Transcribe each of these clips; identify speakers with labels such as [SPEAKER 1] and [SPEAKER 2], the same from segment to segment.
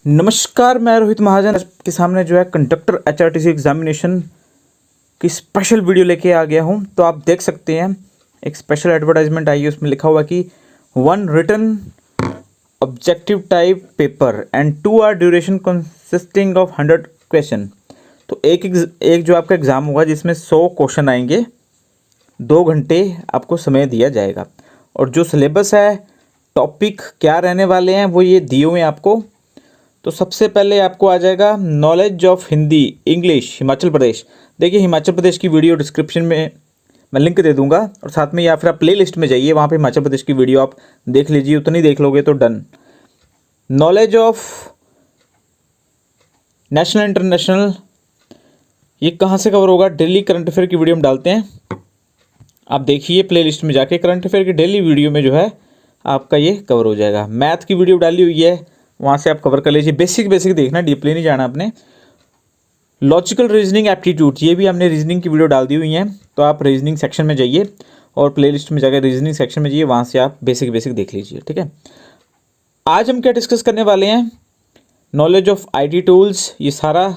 [SPEAKER 1] नमस्कार, मैं रोहित महाजन के सामने जो है कंडक्टर एचआरटीसी एग्जामिनेशन की स्पेशल वीडियो लेके आ गया हूं। तो आप देख सकते हैं एक स्पेशल एडवर्टाइजमेंट आई है, उसमें लिखा हुआ कि 1 written objective type paper and 2 hour duration consisting of 100 question. तो एक जो आपका एग्ज़ाम होगा जिसमें 100 क्वेश्चन आएंगे, 2 घंटे आपको समय दिया जाएगा। और जो सिलेबस है, टॉपिक क्या रहने वाले हैं वो ये दिए हुए हैं आपको। तो सबसे पहले आपको आ जाएगा knowledge of Hindi English Himachal Pradesh. देखिए, हिमाचल प्रदेश की वीडियो डिस्क्रिप्शन में मैं लिंक दे दूंगा, और साथ में या फिर आप प्ले लिस्ट में जाइए, वहाँ पे हिमाचल प्रदेश की वीडियो आप देख लीजिए। उतनी देख लोगे तो done. Knowledge of national international, ये कहाँ से कवर होगा? डेली करंट अफेयर की वीडियो हम डालते हैं, आप देखिए प्ले लिस्ट में जाके। करंट अफेयर की डेली वीडियो में जो है आपका ये कवर हो जाएगा। मैथ की वीडियो डाली हुई है, वहाँ से आप कवर कर लीजिए। बेसिक देखना, डीपली नहीं जाना आपने। लॉजिकल रीजनिंग एप्टीट्यूड, ये भी हमने रीजनिंग की वीडियो डाल दी हुई है, तो आप रीजनिंग सेक्शन में जाइए और प्लेलिस्ट में जाकर रीजनिंग सेक्शन में जाइए, वहाँ से आप बेसिक देख लीजिए। ठीक है, आज हम क्या डिस्कस करने वाले हैं? नॉलेज ऑफ आईटी टूल्स, ये सारा,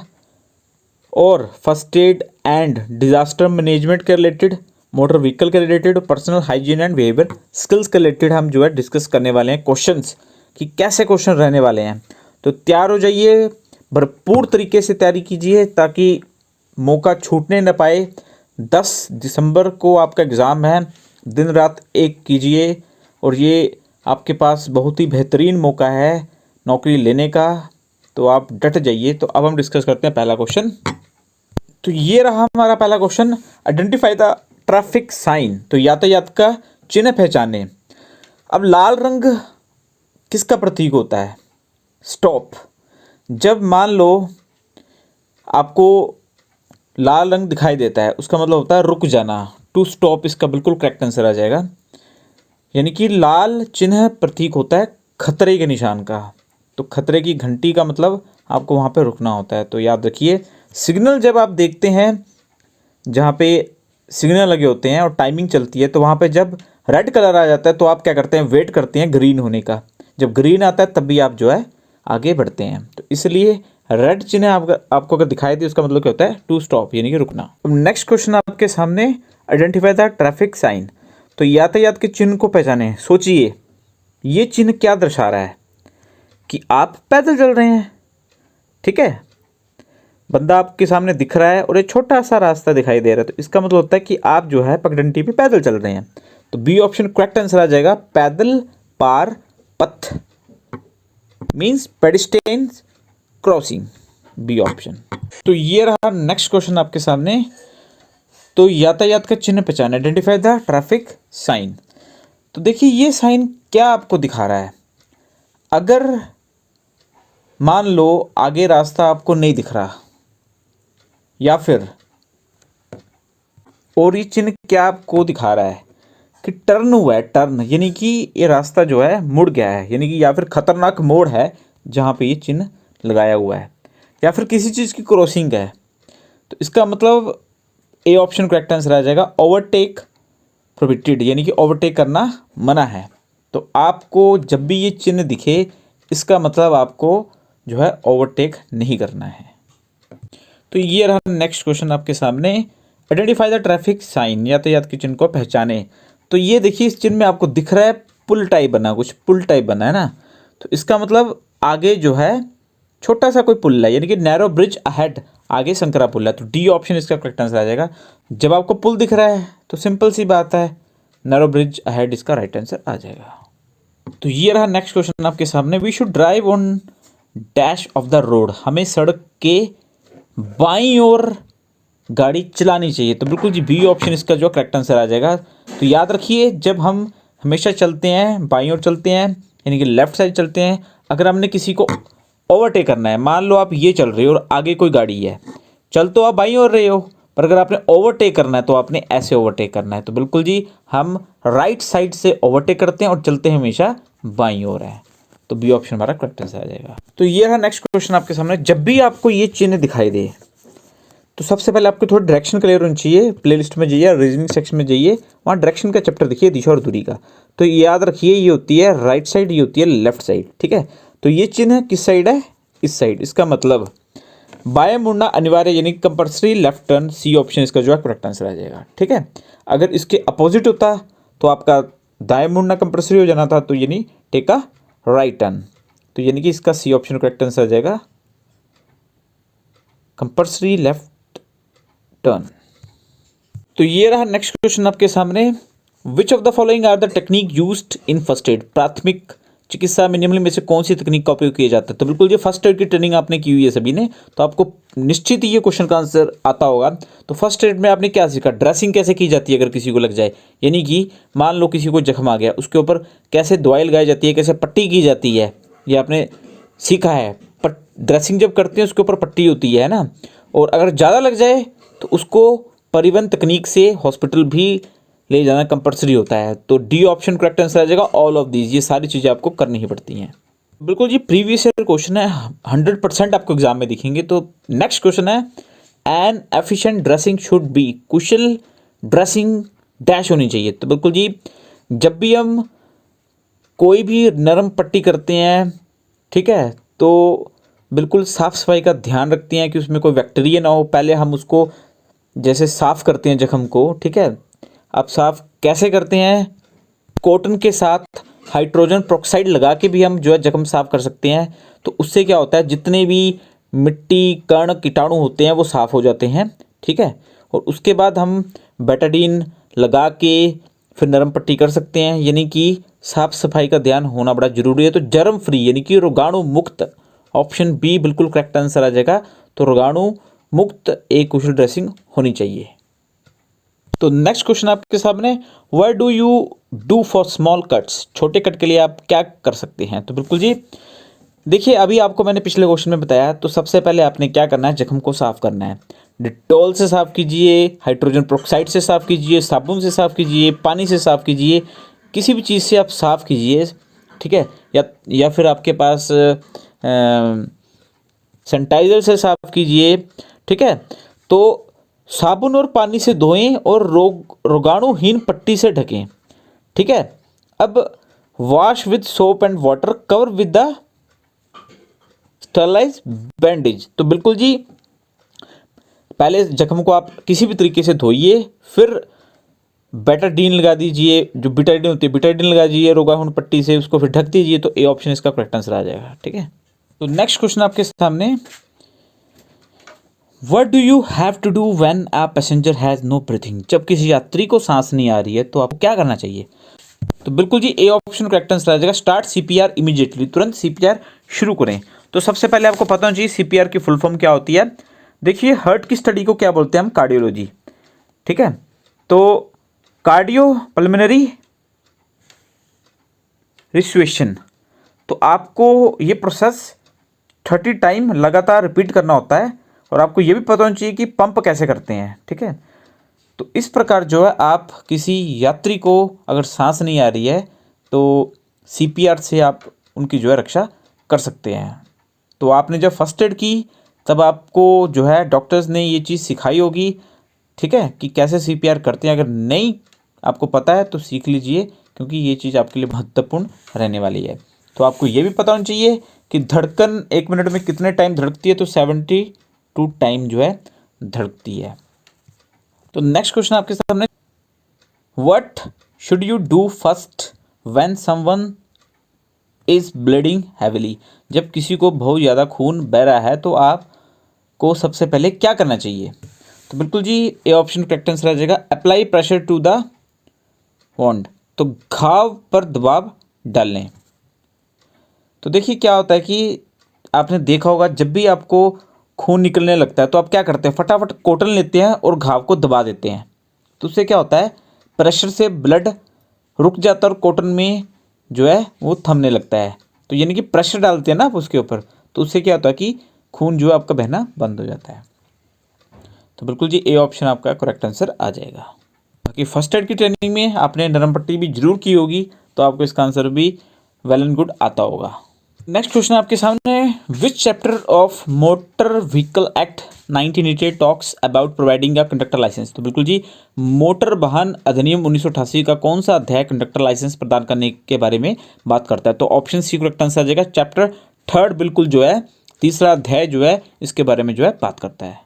[SPEAKER 1] और first aid and disaster management के रिलेटेड, मोटर व्हीकल के related, personal hygiene and behaviour skills के रिलेटेड हम जो है डिस्कस करने वाले हैं। क्वेश्चंस कि कैसे क्वेश्चन रहने वाले हैं, तो तैयार हो जाइए, भरपूर तरीके से तैयारी कीजिए ताकि मौका छूटने न पाए। 10 दिसंबर को आपका एग्ज़ाम है, दिन रात एक कीजिए, और ये आपके पास बहुत ही बेहतरीन मौका है नौकरी लेने का, तो आप डट जाइए। तो अब हम डिस्कस करते हैं पहला क्वेश्चन। तो ये रहा हमारा पहला question, identify the traffic sign. तो यातायात का चिन्ह पहचाने। अब लाल रंग किसका प्रतीक होता है? स्टॉप। जब मान लो आपको लाल रंग दिखाई देता है, उसका मतलब होता है रुक जाना, टू स्टॉप, इसका बिल्कुल करेक्ट आंसर आ जाएगा। यानी कि लाल चिन्ह प्रतीक होता है खतरे के निशान का। तो खतरे की घंटी का मतलब आपको वहाँ पे रुकना होता है। तो याद रखिए, सिग्नल जब आप देखते हैं जहाँ पे सिग्नल लगे होते हैं और टाइमिंग चलती है, तो वहाँ पे जब रेड कलर आ जाता है तो आप क्या करते हैं? वेट करते हैं ग्रीन होने का। जब ग्रीन आता है तब भी आप जो है आगे बढ़ते हैं। तो इसलिए रेड चिन्ह आपको अगर दिखाई दे, उसका मतलब क्या होता है? टू स्टॉप, यानी कि रुकना। अब नेक्स्ट क्वेश्चन आपके सामने, आइडेंटिफाई द ट्रैफिक साइन। तो यातायात के चिन्ह को पहचाने। सोचिए, ये चिन्ह क्या दर्शा रहा है? कि आप पैदल चल रहे हैं। ठीक है, बंदा आपके सामने दिख रहा है और एक छोटा सा रास्ता दिखाई दे रहा है, तो इसका मतलब होता है कि आप जो है पगडंडी पे पैदल चल रहे हैं। तो बी ऑप्शन करेक्ट आंसर आ जाएगा। पैदल पार पथ means pedestrian crossing, B option. तो ये रहा नेक्स्ट क्वेश्चन आपके सामने। तो यातायात का चिन्ह पहचान, आइडेंटिफाई द ट्रैफिक साइन। तो देखिए, ये साइन क्या आपको दिखा रहा है? अगर मान लो आगे रास्ता आपको नहीं दिख रहा, या फिर और ये चिन्ह क्या आपको दिखा रहा है? कि टर्न हुआ है, टर्न, यानी कि ये रास्ता जो है मुड़ गया है, यानी कि या फिर खतरनाक मोड़ है जहाँ पे ये चिन्ह लगाया हुआ है, या फिर किसी चीज़ की क्रॉसिंग है। तो इसका मतलब ए ऑप्शन करेक्ट आंसर आ जाएगा। ओवरटेक प्रोहिबिटेड, यानी कि ओवरटेक करना मना है। तो आपको जब भी ये चिन्ह दिखे, इसका मतलब आपको जो है ओवरटेक नहीं करना है। तो ये रहा नेक्स्ट क्वेश्चन आपके सामने, आइडेंटिफाई द ट्रैफिक साइन, यातायात के चिन्ह को पहचाने। तो ये देखिए, इस चिन्ह में आपको दिख रहा है पुल टाइप बना, कुछ पुल टाइप बना है ना। तो इसका मतलब आगे जो है छोटा सा कोई पुल है, यानी कि नैरो ब्रिज अहेड, आगे संकरा पुल है। तो डी ऑप्शन इसका करेक्ट आंसर आ जाएगा। जब आपको पुल दिख रहा है तो सिंपल सी बात है, नैरो ब्रिज अहेड इसका राइट आंसर आ जाएगा। तो ये रहा नेक्स्ट क्वेश्चन आपके सामने, we should drive on dash of the road. हमें सड़क के बाईं ओर गाड़ी चलानी चाहिए। तो बिल्कुल जी, बी ऑप्शन इसका जो करेक्ट आंसर आ जाएगा। तो याद रखिए, जब हम हमेशा चलते हैं बाईं ओर चलते हैं, यानी कि लेफ्ट साइड चलते हैं। अगर हमने किसी को ओवरटेक करना है, मान लो आप ये चल रहे हो और आगे कोई गाड़ी है, चल तो आप बाईं ओर रहे हो, पर अगर आपने ओवरटेक करना है तो आपने ऐसे ओवरटेक करना है। तो बिल्कुल जी, हम राइट साइड से ओवरटेक करते हैं और चलते हैं हमेशा बाईं ओर है। तो बी ऑप्शन हमारा करेक्ट आंसर आ जाएगा। तो ये रहा नेक्स्ट क्वेश्चन आपके सामने, जब भी आपको ये चिन्ह दिखाई दे, तो सबसे पहले आपको थोड़ी डायरेक्शन क्लियर होनी चाहिए। प्लेलिस्ट में जाइए, रीजनिंग सेक्शन में जाइए, वहाँ डायरेक्शन का चैप्टर देखिए, दिशा और दूरी का। तो याद रखिए, ये होती है राइट साइड, ये होती है लेफ्ट साइड। ठीक है, तो ये चिन्ह किस साइड है? इस साइड। इसका मतलब बाएं मुड़ना अनिवार्य यानी compulsory left turn, C option इसका जो है करेक्ट आंसर आ जाएगा। ठीक है, अगर इसके अपोजिट होता तो आपका दाएं मुड़ना कंपल्सरी हो जाना था, तो यानी टेक अ राइट टर्न। तो यानी कि इसका सी ऑप्शन करेक्ट आंसर आ जाएगा, कंपल्सरी लेफ्ट टर्न। तो ये रहा नेक्स्ट क्वेश्चन आपके सामने, which of the following are the technique used in first aid, प्राथमिक चिकित्सा में निम्नलिखित में से कौन सी तकनीक का उपयोग किया जाता है। तो बिल्कुल ये फर्स्ट एड की ट्रेनिंग आपने की हुई है सभी ने, तो आपको निश्चित ही ये क्वेश्चन का आंसर आता होगा। तो फर्स्ट एड में आपने क्या सीखा, ड्रेसिंग कैसे की जाती है अगर किसी को लग जाए, यानी कि मान लो किसी को जख्म आ गया, उसके ऊपर कैसे दवाई लगाई जाती है, कैसे पट्टी की जाती है, ये आपने सीखा है। ड्रेसिंग जब करते हैं उसके ऊपर पट्टी होती है ना, और अगर ज़्यादा लग जाए तो उसको परिवहन तकनीक से हॉस्पिटल भी ले जाना कंपल्सरी होता है। तो डी ऑप्शन करेक्ट आंसर आ जाएगा, ऑल ऑफ दीज, ये सारी चीज़ें आपको करनी ही पड़ती हैं। बिल्कुल जी, प्रीवियस ईयर क्वेश्चन है, 100% आपको एग्जाम में दिखेंगे। तो नेक्स्ट क्वेश्चन है, N efficient dressing should be, Kusal dressing dash होनी चाहिए। तो बिल्कुल जी, जब भी हम कोई भी नरम पट्टी करते हैं, ठीक है, तो बिल्कुल साफ़ सफाई का ध्यान रखते हैं कि उसमें कोई बैक्टीरिया ना हो। पहले हम उसको जैसे साफ़ करते हैं जख्म को, ठीक है, आप साफ़ कैसे करते हैं, कॉटन के साथ हाइड्रोजन पेरोक्साइड लगा के भी हम जो है जख्म साफ़ कर सकते हैं। तो उससे क्या होता है, जितने भी मिट्टी कण कीटाणु होते हैं वो साफ़ हो जाते हैं। ठीक है, और उसके बाद हम बेटाडीन लगा के फिर नरम पट्टी कर सकते हैं, यानी कि साफ़ सफाई का ध्यान होना बड़ा ज़रूरी है। तो जर्म फ्री यानी कि रोगाणु मुक्त, ऑप्शन बी बिल्कुल करेक्ट आंसर आ जाएगा। तो रोगाणु मुक्त एक कुशल ड्रेसिंग होनी चाहिए। तो नेक्स्ट क्वेश्चन आपके सामने, what do you do for small cuts, छोटे कट के लिए आप क्या कर सकते हैं। तो बिल्कुल जी, देखिए अभी आपको मैंने पिछले क्वेश्चन में बताया, तो सबसे पहले आपने क्या करना है, जख्म को साफ़ करना है। डिटॉल से साफ़ कीजिए, हाइड्रोजन पेरोक्साइड से साफ़ कीजिए, साबुन से साफ़ कीजिए, पानी से साफ़ कीजिए, किसी भी चीज़ से आप साफ़ कीजिए। ठीक है, या फिर आपके पास सैनिटाइज़र से साफ़ कीजिए। ठीक है, तो साबुन और पानी से धोएं और रोगाणुहीन पट्टी से ढकें। ठीक है, अब wash with soap and water, cover with the sterilise bandage. तो बिल्कुल जी, पहले जख्म को आप किसी भी तरीके से धोइए, फिर बेटाडीन लगा दीजिए, जो बेटाडीन होती है बेटाडीन लगा दीजिए रोगाणुहीन पट्टी से, उसको फिर ढक दीजिए। तो ए ऑप्शन इसका करेक्ट आंसर आ जाएगा। ठीक है, तो नेक्स्ट क्वेश्चन आपके सामने, What do you have to do when a passenger has no breathing? जब किसी यात्री को सांस नहीं आ रही है तो आपको क्या करना चाहिए। तो बिल्कुल जी, ए ऑप्शन करेक्ट आंसर आ जाएगा, स्टार्ट सीपीआर इमीडिएटली, तुरंत सीपीआर शुरू करें। तो सबसे पहले आपको पता होना चाहिए सीपीआर की फुल फॉर्म क्या होती है। देखिए, हार्ट की स्टडी को क्या बोलते हैं हम, कार्डियोलॉजी। ठीक है, तो कार्डियो पल्मोनरी रिस्वेशन, तो आपको ये प्रोसेस 30 टाइम लगातार रिपीट करना होता है, और आपको ये भी पता होना चाहिए कि पंप कैसे करते हैं। ठीक है, तो इस प्रकार जो है आप किसी यात्री को अगर सांस नहीं आ रही है तो सीपीआर से आप उनकी जो है रक्षा कर सकते हैं। तो आपने जब फर्स्ट एड की तब आपको जो है डॉक्टर्स ने ये चीज़ सिखाई होगी, ठीक है, कि कैसे सीपीआर करते हैं। अगर नहीं आपको पता है तो सीख लीजिए, क्योंकि ये चीज़ आपके लिए महत्वपूर्ण रहने वाली है। तो आपको ये भी पता होना चाहिए कि धड़कन 1 मिनट में कितने टाइम धड़कती है, तो 72 टाइम जो है धड़कती है। तो नेक्स्ट क्वेश्चन आपके सामने, what should you do first when someone is bleeding heavily, जब किसी को बहुत ज़्यादा खून बह रहा है तो आपको सबसे पहले क्या करना चाहिए। तो बिल्कुल जी, ए ऑप्शन करेक्ट आंसर आ जाएगा, अप्लाई प्रेशर टू द वॉन्ड, तो घाव पर दबाव डालें। तो देखिए क्या होता है कि आपने देखा होगा, जब भी आपको खून निकलने लगता है तो आप क्या करते हैं, फटाफट कॉटन लेते हैं और घाव को दबा देते हैं। तो उससे क्या होता है, प्रेशर से ब्लड रुक जाता है और कॉटन में जो है वो थमने लगता है। तो यानी कि प्रेशर डालते हैं ना आप उसके ऊपर, तो उससे क्या होता है कि खून जो है आपका बहना बंद हो जाता है। तो बिल्कुल जी, ए ऑप्शन आपका करेक्ट आंसर आ जाएगा। बाकी फर्स्ट एड की ट्रेनिंग में आपने नरम पट्टी भी जरूर की होगी, तो आपको इसका आंसर भी वेल एंड गुड आता होगा। नेक्स्ट क्वेश्चन आपके सामने, which chapter of motor vehicle act 1988 talks about providing a conductor licence. तो बिल्कुल जी, मोटर वाहन अधिनियम 1988 का कौन सा अध्याय कंडक्टर लाइसेंस प्रदान करने के बारे में बात करता है। तो ऑप्शन सी करेक्ट आंसर आ जाएगा, चैप्टर 3 बिल्कुल जो है तीसरा अध्याय जो है इसके बारे में जो है बात करता है।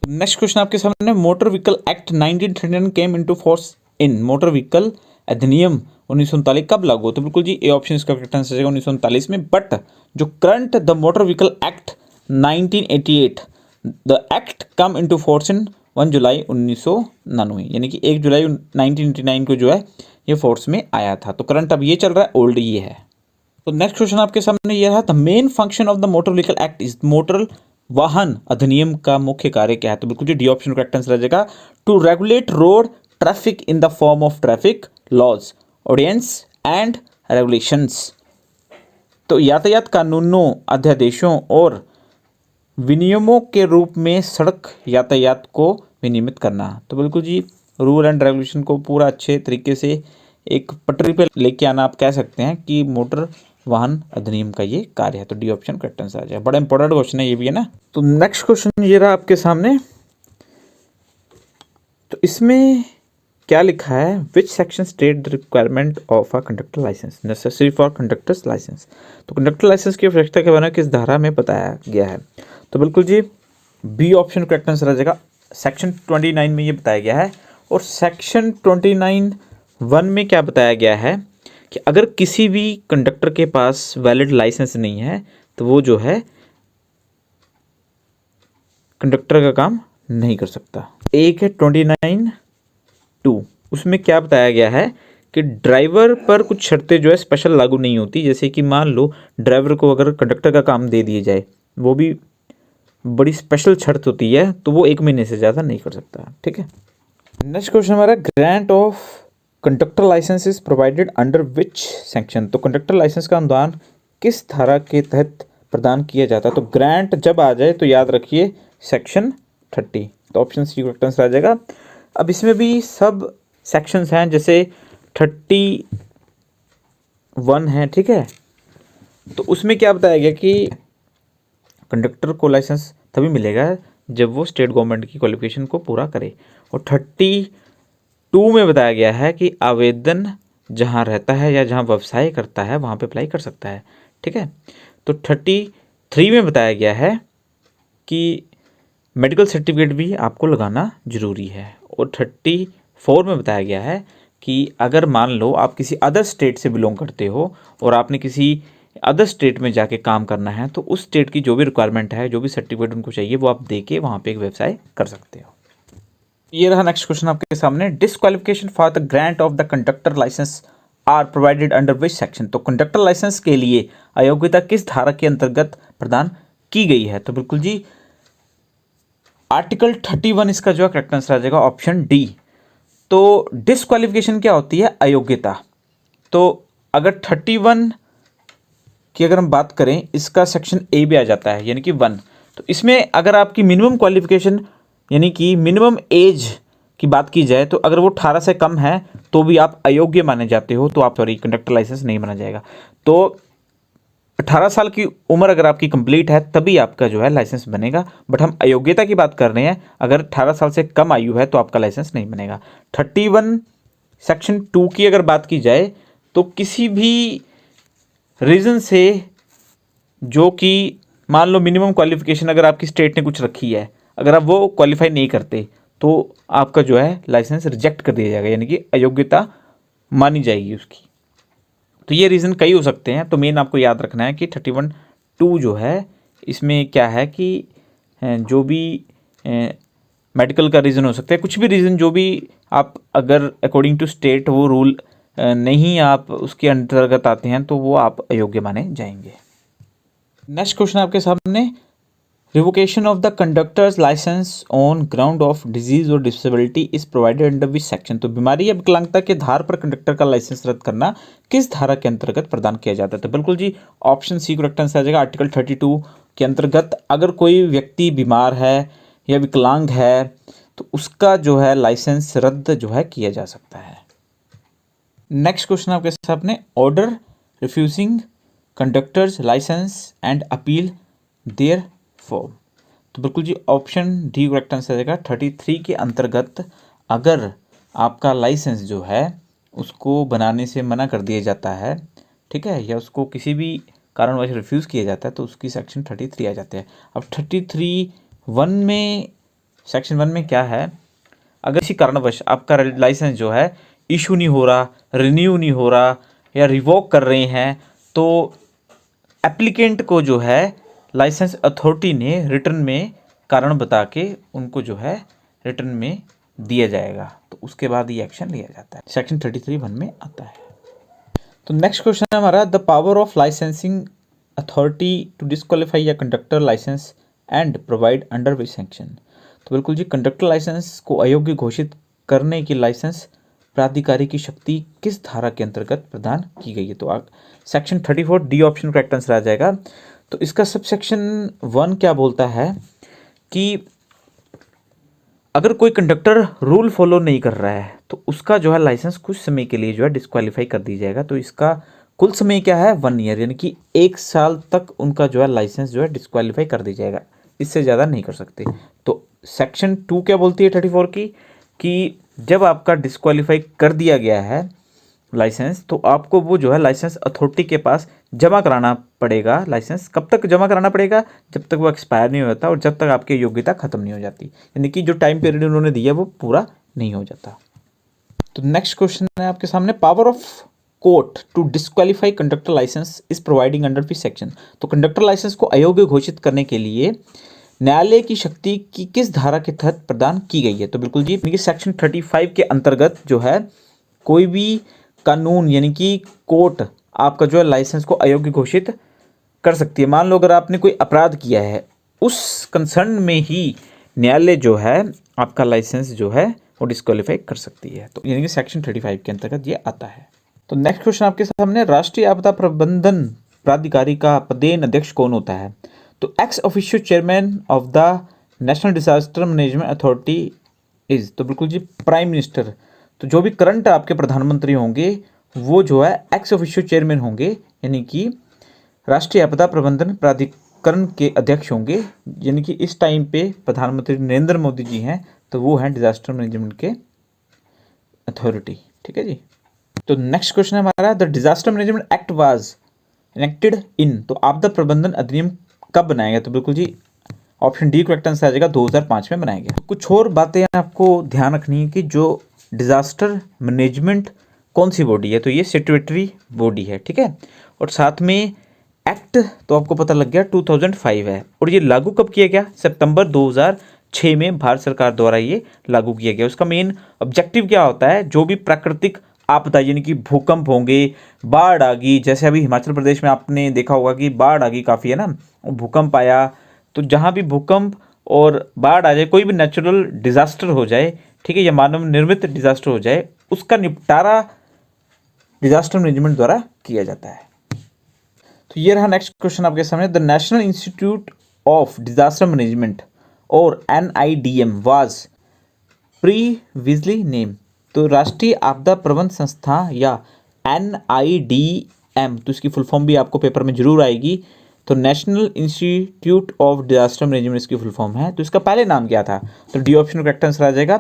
[SPEAKER 1] नेक्स्ट क्वेश्चन आपके सामने, motor vehicle act 1939 came into force in, motor vehicle अधिनियम 1939 कब लागू हो? तो बिल्कुल जी ए ऑप्शन इसका करेक्ट आंसर है 1939 में। बट जो current the motor vehicle act 1988, the act come into force in 1 जुलाई 1999, यानी कि 1 जुलाई 1989 को जो है ये फोर्स में आया था। तो करंट अब ये चल रहा है, ओल्ड ये है। तो नेक्स्ट क्वेश्चन आपके सामने ये रहा, the main function of the motor vehicle act is, motor वाहन अधिनियम का मुख्य कार्य क्या है? तो बिल्कुल जी डी ऑप्शन करेक्ट आंसर आ जाएगा, to regulate road traffic in the form of traffic laws, ordinance and regulations. तो यातायात कानूनों, अध्यादेशों और विनियमों के रूप में सड़क यातायात को विनियमित करना। तो बिल्कुल जी रूल एंड रेगुलेशन को पूरा अच्छे तरीके से एक पटरी पे लेके आना, आप कह सकते हैं कि मोटर वाहन अधिनियम का ये कार्य है। तो डी ऑप्शन करेक्ट आंसर आ जाए। बड़ा इंपॉर्टेंट क्वेश्चन है ये भी, है ना। तो नेक्स्ट क्वेश्चन ये रहा आपके सामने, तो इसमें क्या लिखा है, which section state the requirement of a conductor licence necessary for conductor's licence. तो कंडक्टर लाइसेंस की आवश्यकता के बारे में किस धारा में बताया गया है? तो बिल्कुल जी बी ऑप्शन करेक्ट आंसर आ जाएगा, सेक्शन 29 में ये बताया गया है। और सेक्शन 29(1) में क्या बताया गया है कि अगर किसी भी कंडक्टर के पास वैलिड लाइसेंस नहीं है तो वो जो है कंडक्टर का काम नहीं कर सकता। एक है 29(2), उसमें क्या बताया गया है कि ड्राइवर पर कुछ शर्तें जो है स्पेशल लागू नहीं होती। जैसे कि मान लो ड्राइवर को अगर कंडक्टर का काम दे दिया जाए, वो भी बड़ी स्पेशल शर्त होती है, तो वो 1 महीने से ज़्यादा नहीं कर सकता। ठीक है। नेक्स्ट क्वेश्चन हमारा, grant of conductor licence is provided under which section. तो कंडक्टर लाइसेंस का अनुदान किस धारा के तहत प्रदान किया जाता है? तो ग्रांट जब आ जाए तो याद रखिए सेक्शन 30। तो ऑप्शन सी करेक्ट आंसर आ जाएगा। अब इसमें भी सब सेक्शंस हैं, जैसे 31 है, ठीक है। तो उसमें क्या बताया गया कि कंडक्टर को लाइसेंस तभी मिलेगा जब वो स्टेट गवर्नमेंट की क्वालिफिकेशन को पूरा करे। और 32 में बताया गया है कि आवेदन जहाँ रहता है या जहाँ व्यवसाय करता है वहाँ पे अप्लाई कर सकता है। ठीक है। तो 33 में बताया गया है कि मेडिकल सर्टिफिकेट भी आपको लगाना ज़रूरी है। और 34 में बताया गया है कि अगर मान लो आप किसी अदर स्टेट से बिलोंग करते हो और आपने किसी अदर स्टेट में जाके काम करना है, तो उस स्टेट की जो भी रिक्वायरमेंट है, जो भी सर्टिफिकेट उनको चाहिए, वो आप दे के वहाँ पे एक व्यवसाय कर सकते हो। ये रहा नेक्स्ट क्वेश्चन आपके सामने, disqualification for the grant of the conductor licence are provided under which section. तो कंडक्टर लाइसेंस के लिए अयोग्यता किस धारा के अंतर्गत प्रदान की गई है? तो बिल्कुल जी आर्टिकल 31 इसका जो है करेक्ट आंसर आ जाएगा, ऑप्शन डी। तो डिस्क्वालिफिकेशन क्या होती है? अयोग्यता। तो अगर 31 की अगर हम बात करें, इसका सेक्शन ए भी आ जाता है, यानी कि 1। तो इसमें अगर आपकी मिनिमम क्वालिफिकेशन यानी कि मिनिमम एज की बात की जाए, तो अगर वो 18 से कम है तो भी आप अयोग्य माने जाते हो, तो आप सॉरी कंडक्टर लाइसेंस नहीं बना जाएगा। तो 18 साल की उम्र अगर आपकी कंप्लीट है तभी आपका जो है लाइसेंस बनेगा। बट हम अयोग्यता की बात कर रहे हैं, अगर 18 साल से कम आयु है तो आपका लाइसेंस नहीं बनेगा। 31 सेक्शन 2 की अगर बात की जाए, तो किसी भी रीज़न से जो कि मान लो मिनिमम क्वालिफिकेशन अगर आपकी स्टेट ने कुछ रखी है, अगर आप वो क्वालिफाई नहीं करते तो आपका जो है लाइसेंस रिजेक्ट कर दिया जाएगा, यानी कि अयोग्यता मानी जाएगी उसकी। तो ये रीज़न कई हो सकते हैं, तो मेन आपको याद रखना है कि 31(2) जो है इसमें क्या है कि जो भी मेडिकल का रीज़न हो सकता है, कुछ भी रीज़न जो भी आप अगर अकॉर्डिंग टू स्टेट वो रूल नहीं आप उसके अंतर्गत आते हैं, तो वो आप अयोग्य माने जाएंगे। नेक्स्ट क्वेश्चन आपके सामने, revocation of the conductor's licence on ground of disease और disability is provided under which section. तो बीमारी या विकलांगता के आधार पर कंडक्टर का लाइसेंस रद्द करना किस धारा के अंतर्गत प्रदान किया जाता है? तो बिल्कुल जी ऑप्शन सी करेक्ट आंसर आ जाएगा, आर्टिकल 32 के अंतर्गत अगर कोई व्यक्ति बीमार है या विकलांग है तो उसका जो है लाइसेंस रद्द जो है किया जा सकता है। नेक्स्ट क्वेश्चन आपके सामने, order refusing conductor's licence and appeal therefrom. तो बिल्कुल जी ऑप्शन डी करेक्ट आंसर आएगा। 33 के अंतर्गत अगर आपका लाइसेंस जो है उसको बनाने से मना कर दिया जाता है, ठीक है, या उसको किसी भी कारणवश रिफ्यूज़ किया जाता है तो उसकी सेक्शन 33 आ जाते हैं। अब 33(1) में, सेक्शन 1 में क्या है, अगर किसी कारणवश आपका लाइसेंस जो है इशू नहीं हो रहा, रिन्यू नहीं हो रहा या रिवोक कर रहे हैं, तो एप्लीकेंट को जो है लाइसेंस अथॉरिटी ने रिटर्न में कारण बता के उनको जो है रिटर्न में दिया जाएगा, तो उसके बाद ये एक्शन लिया जाता है। सेक्शन 33(1) में आता है। तो नेक्स्ट क्वेश्चन है हमारा, the power of licensing authority to disqualify या conductor licence and provide under which section. तो बिल्कुल जी, कंडक्टर लाइसेंस को अयोग्य घोषित करने की लाइसेंस प्राधिकारी की शक्ति किस धारा के अंतर्गत प्रदान की गई है। तो section 34 D option correct answer आ जाएगा। तो इसका सब सेक्शन 1 क्या बोलता है कि अगर कोई कंडक्टर रूल फॉलो नहीं कर रहा है तो उसका जो है लाइसेंस कुछ समय के लिए जो है डिस्क्वालीफाई कर दी जाएगा। तो इसका कुल समय क्या है, 1 ईयर, यानी कि 1 साल तक उनका जो है लाइसेंस जो है डिस्क्वालीफाई कर दी जाएगा, इससे ज़्यादा नहीं कर सकते। तो सेक्शन 2 क्या बोलती है 34 की, कि जब आपका डिस्क्वालीफाई कर दिया गया है लाइसेंस तो आपको वो जो है लाइसेंस अथॉरिटी के पास जमा कराना पड़ेगा। लाइसेंस कब तक जमा कराना पड़ेगा, जब तक वो एक्सपायर नहीं हो जाता और जब तक आपकी योग्यता खत्म नहीं हो जाती, यानी कि जो टाइम पीरियड उन्होंने दिया वो पूरा नहीं हो जाता। तो नेक्स्ट क्वेश्चन है आपके सामने, power of court to disqualify conductor licence is providing under which section. तो कंडक्टर लाइसेंस को अयोग्य घोषित करने के लिए न्यायालय की शक्ति की किस धारा के तहत प्रदान की गई है। तो बिल्कुल जी, सेक्शन 35 के अंतर्गत जो है कोई भी कानून यानी कि कोर्ट आपका जो है लाइसेंस को अयोग्य घोषित कर सकती है। मान लो अगर आपने कोई अपराध किया है, उस कंसर्न में ही न्यायालय जो है आपका लाइसेंस जो है वो डिस्क्वालीफाई कर सकती है। तो यानी कि सेक्शन 35 के अंतर्गत ये आता है। तो नेक्स्ट क्वेश्चन आपके सामने, राष्ट्रीय आपदा प्रबंधन प्राधिकारी का पदेन अध्यक्ष कौन होता है। तो ex officio chairman of the national disaster management authority is. तो बिल्कुल जी, प्राइम मिनिस्टर। तो जो भी करंट आपके प्रधानमंत्री होंगे वो जो है एक्स ऑफिशियो चेयरमैन होंगे, यानी कि राष्ट्रीय आपदा प्रबंधन प्राधिकरण के अध्यक्ष होंगे, यानी कि इस टाइम पे प्रधानमंत्री नरेंद्र मोदी जी हैं तो वो हैं डिजास्टर मैनेजमेंट के अथॉरिटी। ठीक है जी। तो नेक्स्ट क्वेश्चन है हमारा, the disaster management act was enacted इन। तो आपदा प्रबंधन अधिनियम कब बनाया गया। तो बिल्कुल जी, ऑप्शन डी करेक्ट आंसर आ जाएगा, 2005 में बनाया गया। कुछ और बातें आपको ध्यान रखनी है कि जो डिजास्टर मैनेजमेंट कौन सी बॉडी है, तो ये स्टैट्यूटरी बॉडी है। ठीक है, और साथ में एक्ट तो आपको पता लग गया 2005 है, और ये लागू कब किया गया, सितंबर 2006 में भारत सरकार द्वारा ये लागू किया गया। उसका मेन ऑब्जेक्टिव क्या होता है, जो भी प्राकृतिक आपदा यानी कि भूकंप होंगे, बाढ़ आ गई, जैसे अभी हिमाचल प्रदेश में आपने देखा होगा कि बाढ़ आ गई काफ़ी है ना, भूकंप आया, तो जहाँ भी भूकंप और बाढ़ आ जाए, कोई भी नेचुरल डिजास्टर हो जाए, ठीक है, या मानव निर्मित डिजास्टर हो जाए, उसका निपटारा डिजास्टर मैनेजमेंट द्वारा किया जाता है। तो ये रहा नेक्स्ट क्वेश्चन आपके सामने, the national institute of disaster management और NIDM वाज प्रीवियसली नेम। तो राष्ट्रीय आपदा प्रबंधन संस्था या NIDM, तो इसकी फुल फॉर्म भी आपको पेपर में जरूर आएगी। तो national institute of disaster management इसकी फुल फॉर्म है। तो इसका पहले नाम क्या था, तो डी ऑप्शन करेक्ट आंसर आ जाएगा।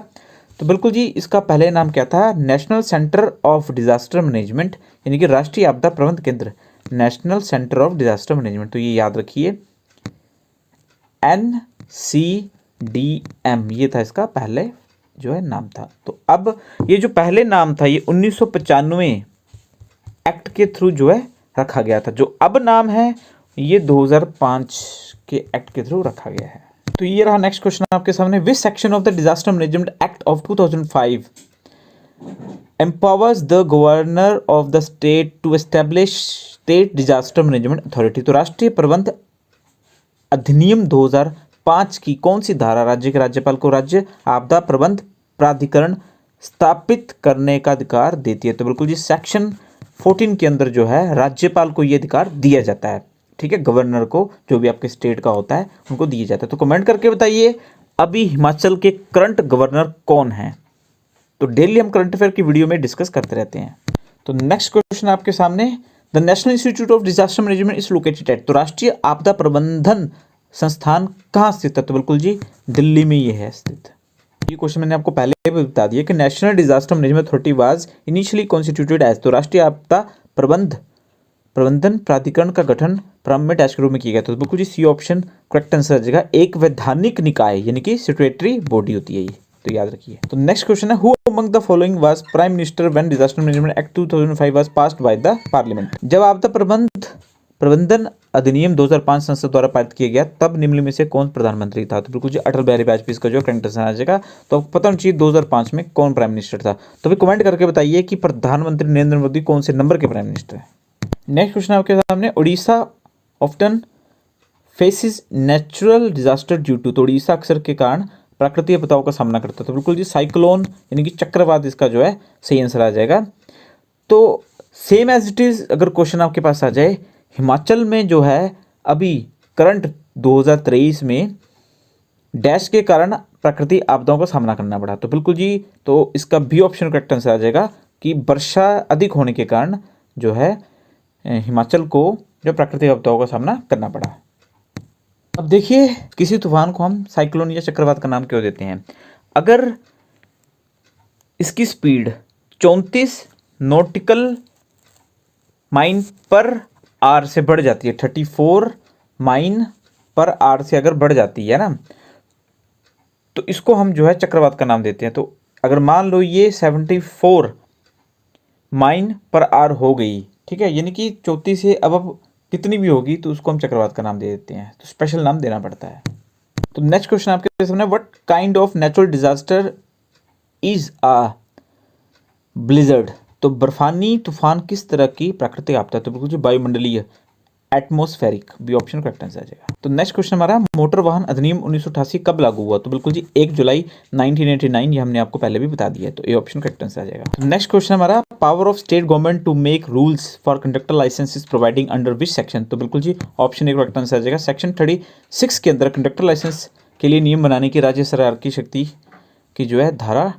[SPEAKER 1] तो बिल्कुल जी, इसका पहले नाम क्या था, national centre of disaster management, यानी कि राष्ट्रीय आपदा प्रबंधन केंद्र, national centre of disaster management. तो ये याद रखिए, NCDM ये था इसका पहले जो है नाम था। तो अब ये जो पहले नाम था ये 1995 एक्ट के थ्रू जो है रखा गया था, जो अब नाम है ये 2005 के एक्ट के थ्रू रखा गया है। तो ये रहा नेक्स्ट क्वेश्चन आपके सामने, which section of the disaster management act of 2005 empowers the governor of the state to establish state disaster management authority. तो राष्ट्रीय प्रबंध अधिनियम 2005 की कौन सी धारा राज्य के राज्यपाल को राज्य आपदा प्रबंध प्राधिकरण स्थापित करने का अधिकार देती है। तो बिल्कुल जी, सेक्शन 14 के अंदर जो है राज्यपाल को ये अधिकार दिया जाता है। ठीक है, गवर्नर को, जो भी आपके स्टेट का होता है उनको दिया जाता है। तो कमेंट करके बताइए अभी हिमाचल के करंट गवर्नर कौन है। तो डेली हम करंट अफेयर की वीडियो में डिस्कस करते रहते हैं। तो नेक्स्ट क्वेश्चन आपके सामने, the national institute of disaster management is located at. तो राष्ट्रीय आपदा प्रबंधन संस्थान कहाँ स्थित है, तो बिल्कुल जी दिल्ली में ये है स्थित। ये क्वेश्चन मैंने आपको पहले भी बता दिया कि national disaster management authority was initially constituted as. तो राष्ट्रीय आपदा प्रबंध प्रबंधन प्राधिकरण का गठन प्रारंभ में डैश के रूप में किया गया था। तो बिल्कुल जी सी ऑप्शन करेक्ट आंसर आ जाएगा। एक वैधानिक निकाय यानी कि स्टैट्यूटरी बॉडी होती है ये, तो याद रखिए। तो नेक्स्ट क्वेश्चन है, who among the following was prime minister when disaster management act 2005 was passed by the parliament. जब आपदा प्रबंधन अधिनियम 2005 संसद द्वारा पारित किया गया तब निम्न में से कौन प्रधानमंत्री था। तो बिल्कुल जी अटल बिहारी वाजपेयी का जो करंट आंसर आ जाएगा। तो आपको पता होना चाहिए 2005 में कौन प्राइम मिनिस्टर था। तो अभी कमेंट करके बताइए कि प्रधानमंत्री नरेंद्र मोदी कौन से नंबर के प्राइम मिनिस्टर है। नेक्स्ट क्वेश्चन आपके सामने, Odisha often faces natural disaster due to. तो उड़ीसा अक्सर के कारण प्राकृतिक आपदाओं का सामना करता है। तो बिल्कुल जी साइक्लोन यानी कि चक्रवात इसका जो है सही आंसर आ जाएगा। तो सेम एज इट इज अगर क्वेश्चन आपके पास आ जाए, हिमाचल में जो है अभी करंट 2023 में डैश के कारण प्राकृतिक आपदाओं का सामना करना पड़ा। तो बिल्कुल जी, तो इसका बी ऑप्शन करेक्ट आंसर आ जाएगा कि वर्षा अधिक होने के कारण जो है हिमाचल को जो प्राकृतिक आपदाओं का सामना करना पड़ा। अब देखिए, किसी तूफान को हम साइक्लोन या चक्रवात का नाम क्यों देते हैं। अगर इसकी स्पीड 34 नॉटिकल माइल पर आर से बढ़ जाती है, 34 माइल पर आर से अगर बढ़ जाती है ना, तो इसको हम जो है चक्रवात का नाम देते हैं। तो अगर मान लो ये 74 माइल पर आर हो गई, ठीक है, यानी कि 34 से अब कितनी भी होगी तो उसको हम चक्रवात का नाम दे देते हैं। तो स्पेशल नाम देना पड़ता है। तो नेक्स्ट क्वेश्चन आपके सामने, what kind of natural disaster is a blizzard. तो बर्फानी तूफान किस तरह की प्राकृतिक आपदा है। तो बिल्कुल जी वायुमंडलीय, atmospheric, B option correct answer आ जाएगा। तो नेक्स्ट क्वेश्चन हमारा, मोटर वाहन अधिनियम 1988 कब लागू हुआ। तो बिल्कुल जी 1 जुलाई 1989, ये हमने आपको पहले भी बता दिया है। तो ए ऑप्शन करेक्ट आंसर आ जाएगा। तो नेक्स्ट क्वेश्चन हमारा, power of state government to make rules for conductor licences providing under which section. तो बिल्कुल जी ऑप्शन ए करेक्ट आंसर आ जाएगा। सेक्शन 36 के अंदर कंडक्टर लाइसेंस के लिए नियम बनाने की राज्य सरकार की शक्ति की जो है धारा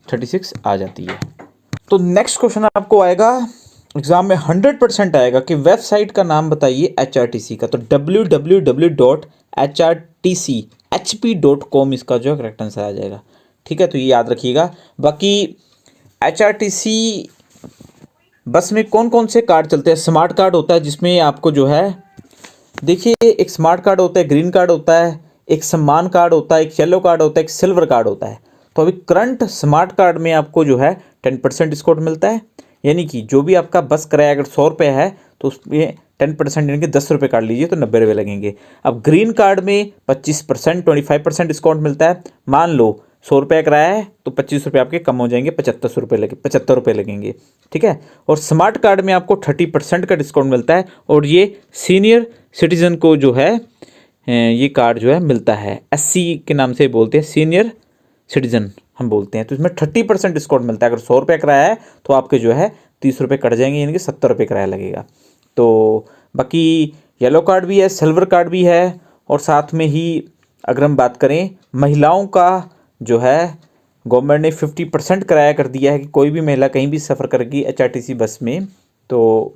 [SPEAKER 1] 36 आ जाती है। तो नेक्स्ट क्वेश्चन आपको आएगा एग्जाम में 100% आएगा कि वेबसाइट का नाम बताइए HRTC का। तो www.hrtchp.com इसका जो है करेक्ट आंसर आ जाएगा। ठीक है, तो ये याद रखिएगा। बाकी HRTC बस में कौन कौन से कार्ड चलते हैं। स्मार्ट कार्ड होता है जिसमें आपको जो है देखिए, एक स्मार्ट कार्ड होता है, ग्रीन कार्ड होता है, एक सम्मान कार्ड होता है, एक येलो कार्ड होता है, एक सिल्वर कार्ड होता है। तो अभी करंट स्मार्ट कार्ड में आपको जो है 10% डिस्काउंट मिलता है, यानी कि जो भी आपका बस किराया अगर 100 रुपये है तो उसमें 10% यानी कि 10 रुपये काट लीजिए तो 90 रुपये लगेंगे। अब ग्रीन कार्ड में 25% 25% डिस्काउंट मिलता है। मान लो 100 रुपये किराया है तो 25 रुपये आपके कम हो जाएंगे, 75 रुपये लगेंगे। ठीक है, और स्मार्ट कार्ड में आपको 30% का डिस्काउंट मिलता है। और ये सीनियर सिटीजन को जो है ये कार्ड जो है मिलता है, SC के नाम से बोलते हैं, सीनियर सिटीजन हम बोलते हैं। तो इसमें 30% डिस्काउंट मिलता है। अगर 100 रुपये किराया है तो आपके जो है 30 रुपये कट जाएंगे, यानी कि 70 रुपये किराया लगेगा। तो बाकी येलो कार्ड भी है, सिल्वर कार्ड भी है, और साथ में ही अगर हम बात करें महिलाओं का जो है गवर्नमेंट ने 50% किराया कर दिया है कि कोई भी महिला कहीं भी सफ़र करेगी HRTC बस में तो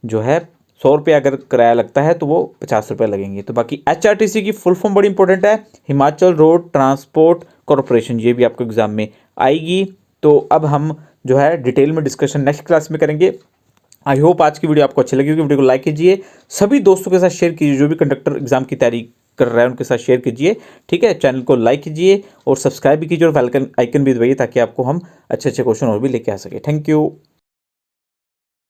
[SPEAKER 1] जो है 100 रुपये अगर किराया लगता है तो वो 50 रुपये लगेंगे। तो बाकी HRTC की फुल फॉर्म बड़ी इंपॉर्टेंट है, हिमाचल रोड ट्रांसपोर्ट कॉरपोरेशन, ये भी आपको एग्जाम में आएगी। तो अब हम जो है डिटेल में डिस्कशन नेक्स्ट क्लास में करेंगे। आई होप आज की वीडियो आपको अच्छी लगी होगी। वीडियो को लाइक कीजिए, सभी दोस्तों के साथ शेयर कीजिए, जो भी कंडक्टर एग्जाम की तैयारी कर रहे हैं उनके साथ शेयर कीजिए। ठीक है, चैनल को लाइक कीजिए और सब्सक्राइब भी कीजिए और बेल आइकन भी दबाइए ताकि आपको हम अच्छे अच्छे क्वेश्चन और भी लेके आ सके। Thank you.